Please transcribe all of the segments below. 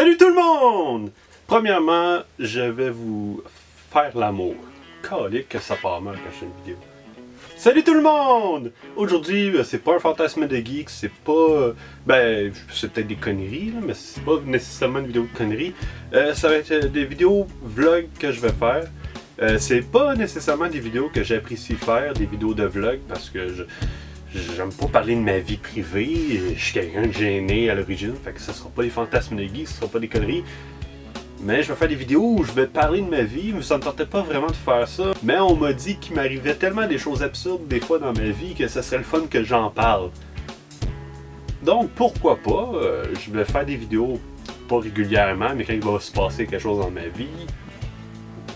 Salut tout le monde! Premièrement, je vais vous faire l'amour. Calique que ça part mal quand je fais une vidéo. Salut tout le monde! Aujourd'hui, c'est pas un fantasme de geek, c'est pas... ben, c'est peut-être des conneries, là, mais c'est pas nécessairement une vidéo de conneries. Ça va être des vidéos vlog que je vais faire. C'est pas nécessairement des vidéos que j'apprécie faire, des vidéos de vlog, parce que j'aime pas parler de ma vie privée, je suis quelqu'un de gêné à l'origine, fait que ça sera pas des fantasmes de geek, ce sera pas des conneries. Mais je vais faire des vidéos où je vais parler de ma vie, mais ça me tentait pas vraiment de faire ça. Mais on m'a dit qu'il m'arrivait tellement des choses absurdes des fois dans ma vie que ça serait le fun que j'en parle. Donc pourquoi pas, je vais faire des vidéos pas régulièrement, mais quand il va se passer quelque chose dans ma vie,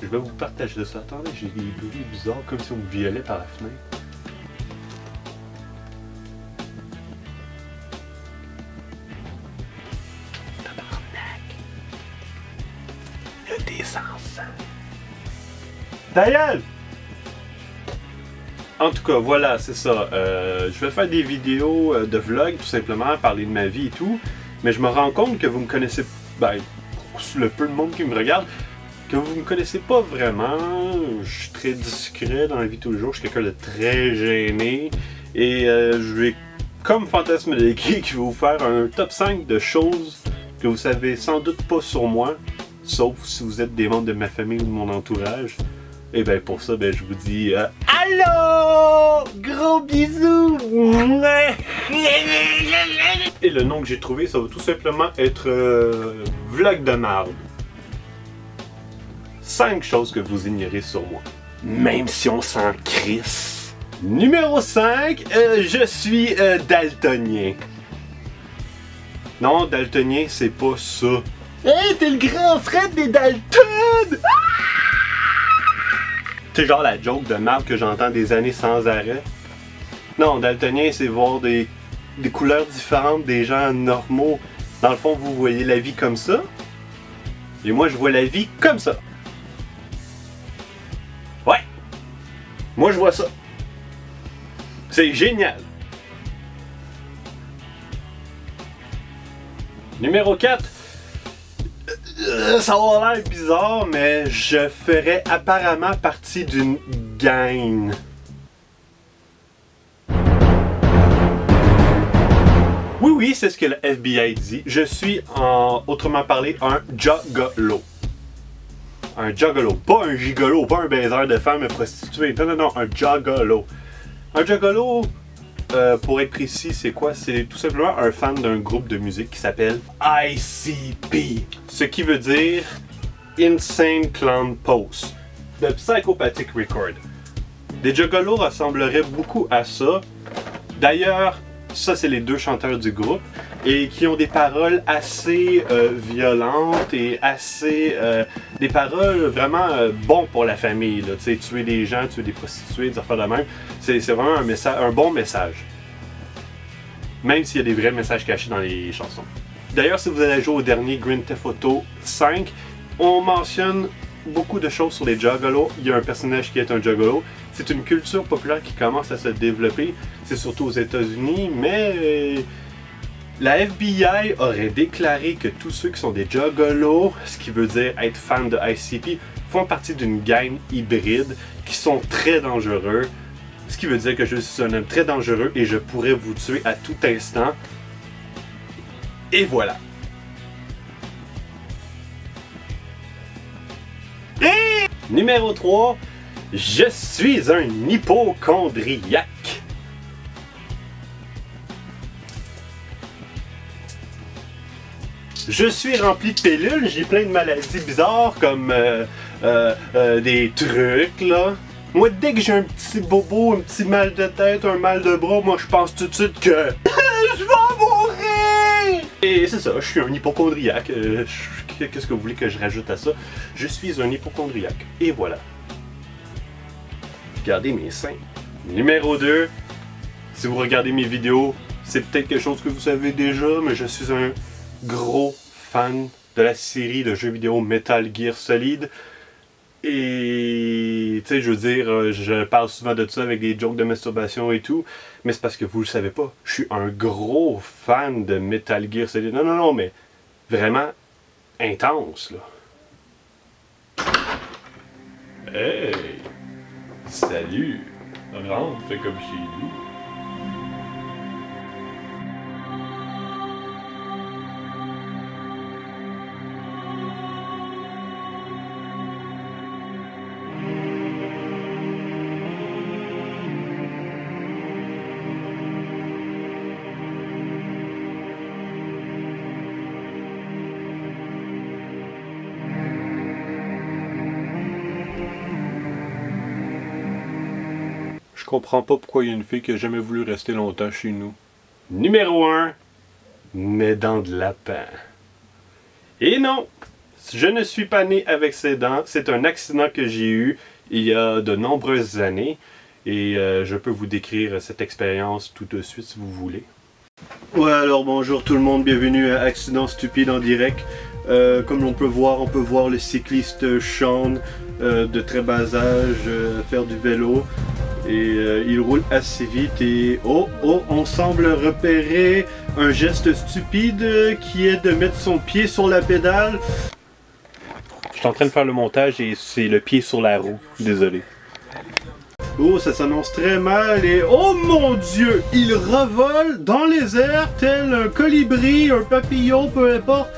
je vais vous partager de ça. Attendez, j'ai des bruits bizarres comme si on me violait par la fenêtre. Des enfants. Ta gueule! En tout cas, voilà, c'est ça. Je vais faire des vidéos de vlog, tout simplement, parler de ma vie et tout. Mais je me rends compte que vous me connaissez, ben, pour le peu de monde qui me regarde, que vous me connaissez pas vraiment. Je suis très discret dans la vie de tous les jours. Je suis quelqu'un de très gêné. Et je vais, comme Fantasme de Geek, vous faire un top 5 de choses que vous savez sans doute pas sur moi. Sauf si vous êtes des membres de ma famille ou de mon entourage. Et bien pour ça, ben, je vous dis allô! Gros bisous! Et le nom que j'ai trouvé, ça va tout simplement être Vlog de marde. 5 choses que vous ignorez sur moi. Même si on s'en crisse. Numéro 5, je suis daltonien. Non, daltonien, c'est pas ça. Hey, t'es le grand frère des Dalton! C'est genre la joke de marque que j'entends des années sans arrêt. Non, daltonien, c'est voir des couleurs différentes des gens normaux. Dans le fond, vous voyez la vie comme ça. Et moi, je vois la vie comme ça. Ouais! Moi, je vois ça. C'est génial! Numéro 4. Ça va l'air bizarre, mais je ferais apparemment partie d'une gang. Oui, c'est ce que le FBI dit. Je suis, autrement parlé, un juggalo. Un juggalo. Pas un gigolo, pas un baiser de femmes prostituées. Non, un juggalo. Un juggalo, pour être précis, c'est quoi? C'est tout simplement un fan d'un groupe de musique qui s'appelle ICP. Ce qui veut dire Insane Clown Pose de Psychopathic Record. Des juggalos ressembleraient beaucoup à ça. D'ailleurs, ça c'est les deux chanteurs du groupe et qui ont des paroles assez violentes et assez des paroles vraiment bons pour la famille. Là. Tuer des gens, tuer des prostituées, des affaires de même. C'est vraiment un bon message. Même s'il y a des vrais messages cachés dans les chansons. D'ailleurs, si vous allez jouer au dernier Grand Theft Auto 5, on mentionne beaucoup de choses sur les juggalos. Il y a un personnage qui est un juggalo. C'est une culture populaire qui commence à se développer. C'est surtout aux États-Unis, mais la FBI aurait déclaré que tous ceux qui sont des juggalos, ce qui veut dire être fans de ICP, font partie d'une gang hybride qui sont très dangereux. Ce qui veut dire que je suis un homme très dangereux et je pourrais vous tuer à tout instant. Et voilà. Et numéro 3, je suis un hypochondriaque. Je suis rempli de pilules, j'ai plein de maladies bizarres comme des trucs là. Moi, dès que j'ai un petit bobo, un petit mal de tête, un mal de bras, moi je pense tout de suite que je vais mourir! Et c'est ça, je suis un hypochondriaque. Qu'est-ce que vous voulez que je rajoute à ça? Je suis un hypochondriaque. Et voilà. Regardez mes seins. Numéro 2. Si vous regardez mes vidéos, c'est peut-être quelque chose que vous savez déjà, mais je suis un gros fan de la série de jeux vidéo Metal Gear Solid. Et tu sais, je veux dire, je parle souvent de ça avec des jokes de masturbation et tout, mais c'est parce que vous le savez pas. Je suis un gros fan de Metal Gear Solid. Non, mais vraiment intense, là. Hey! Salut! Rentre, fais comme chez nous. Je comprends pas pourquoi il y a une fille qui a jamais voulu rester longtemps chez nous. Numéro 1, mes dents de lapin. Et non, je ne suis pas né avec ces dents. C'est un accident que j'ai eu il y a de nombreuses années. Et je peux vous décrire cette expérience tout de suite si vous voulez. Ouais, alors bonjour tout le monde, bienvenue à Accident Stupide en direct. Comme on peut voir le cycliste Sean de très bas âge faire du vélo. Et il roule assez vite et on semble repérer un geste stupide qui est de mettre son pied sur la pédale. Je suis en train de faire le montage et c'est le pied sur la roue, désolé. Oh, ça s'annonce très mal et oh mon Dieu, il revole dans les airs tel un colibri, un papillon, peu importe.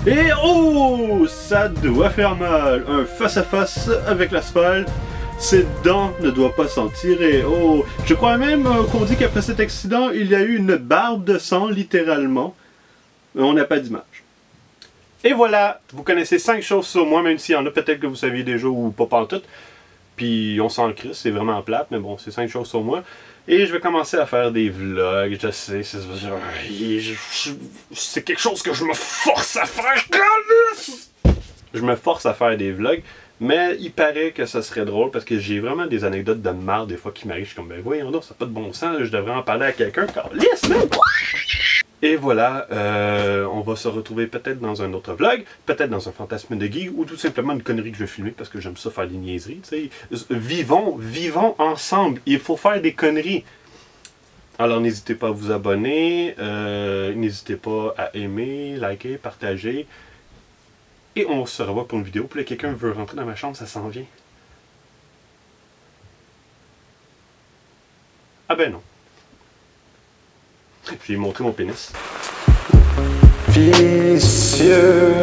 Et oh, ça doit faire mal, un face-à-face avec l'asphalte. Ses dents ne doivent pas s'en tirer. Oh, je crois même qu'on dit qu'après cet accident, il y a eu une barbe de sang, littéralement. On n'a pas d'image. Et voilà, vous connaissez 5 choses sur moi, même s'il y en a peut-être que vous saviez déjà ou pas pantoute. Puis on s'en crisse, c'est vraiment plate, mais bon, c'est 5 choses sur moi. Et je vais commencer à faire des vlogs, je sais, c'est quelque chose que je me force à faire. Je me force à faire des vlogs. Mais il paraît que ça serait drôle parce que j'ai vraiment des anecdotes de marde des fois qui m'arrivent. Je suis comme, ben voyons donc, ça n'a pas de bon sens, je devrais en parler à quelqu'un. Et voilà, on va se retrouver peut-être dans un autre vlog, peut-être dans un fantasme de geek ou tout simplement une connerie que je vais filmer parce que j'aime ça faire des niaiseries. Tu sais. Vivons ensemble, il faut faire des conneries. Alors n'hésitez pas à vous abonner, n'hésitez pas à aimer, liker, partager. Et on se revoit pour une vidéo. Puis là, quelqu'un veut rentrer dans ma chambre, ça s'en vient. Ah ben non. Je vais montrer mon pénis. Vicieux,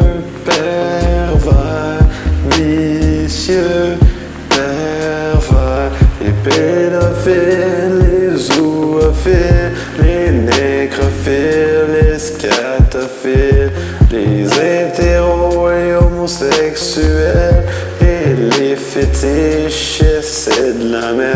pervers, vicieux, pervers, les pédophiles, les zoophiles, les nécrophiles, les scatophiles, les hétéros et homosexuels et les fétichistes, c'est de la merde.